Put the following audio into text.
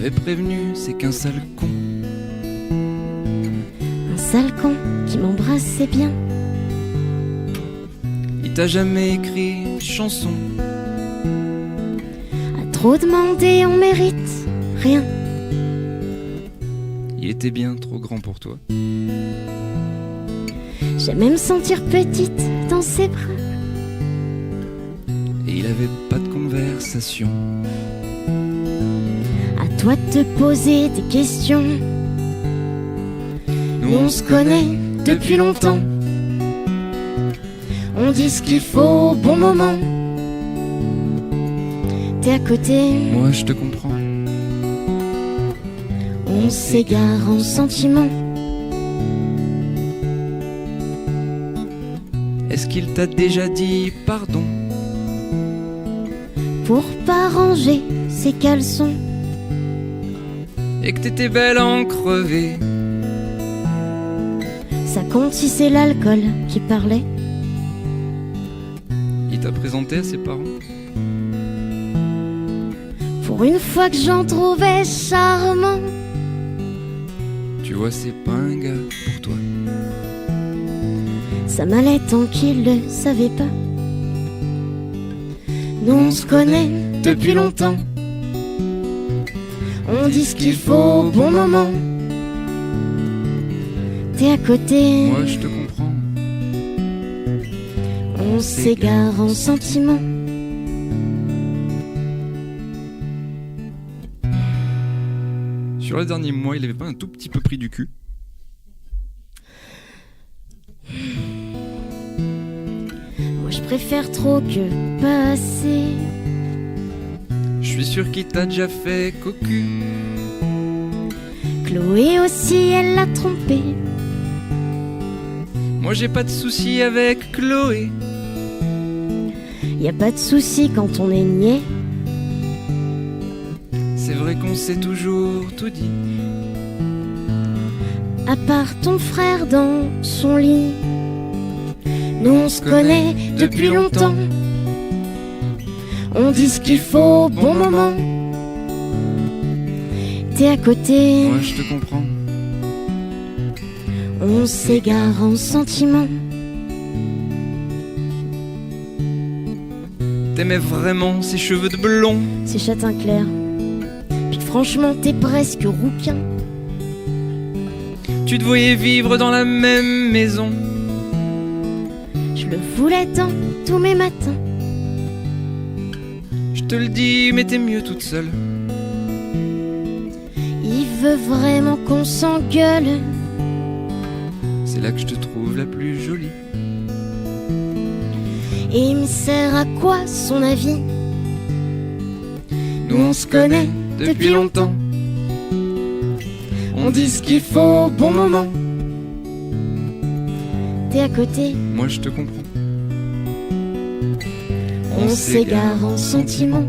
t'avais prévenu, c'est qu'un sale con. Un sale con qui m'embrassait bien. Il t'a jamais écrit une chanson. À trop demander, on mérite rien. Il était bien trop grand pour toi. J'aimais me sentir petite dans ses bras. Et il avait pas de conversation. À toi de te poser des questions. Nous on se connaît depuis longtemps. On dit ce qu'il faut au bon moment. T'es à côté, Moi je te comprends. on s'égare en sentiments. Est-ce qu'il t'a déjà dit pardon? Pour pas ranger ses caleçons. Et que t'étais belle en crevé? Ça compte si c'est l'alcool qui parlait. Il t'a présenté à ses parents? Pour une fois que j'en trouvais charmant. Tu vois, c'est pas un gars pour toi. Ça m'allait tant qu'il le savait pas. Nous on se connaît depuis longtemps. On dit ce qu'il faut au bon moment. T'es à côté, Moi je te comprends. on s'égare en sentiments. Sur le dernier mois, il avait pas un tout petit peu pris du cul? Moi je préfère trop que pas assez. Je suis sûr qu'il t'a déjà fait cocu. Chloé aussi, elle l'a trompé. Moi j'ai pas de soucis avec Chloé. Y a pas de souci quand on est niais. C'est vrai qu'on s'est toujours tout dit. À part ton frère dans son lit. Nous on se connaît depuis longtemps. On dit ce qu'il faut au bon moment. T'es à côté, Moi je te comprends. on s'égare en sentiments. T'aimais vraiment ses cheveux de blond. C'est châtain clair. Puis franchement t'es presque rouquin. Tu te voyais vivre dans la même maison. Je le voulais tant tous mes matins. Je te le dis, mais t'es mieux toute seule. Il veut vraiment qu'on s'engueule. C'est là que je te trouve la plus jolie. Et il me sert à quoi son avis? Nous on se connaît depuis longtemps. On dit ce qu'il faut au bon moment. T'es à côté, Moi je te comprends. on s'égare en sentiments.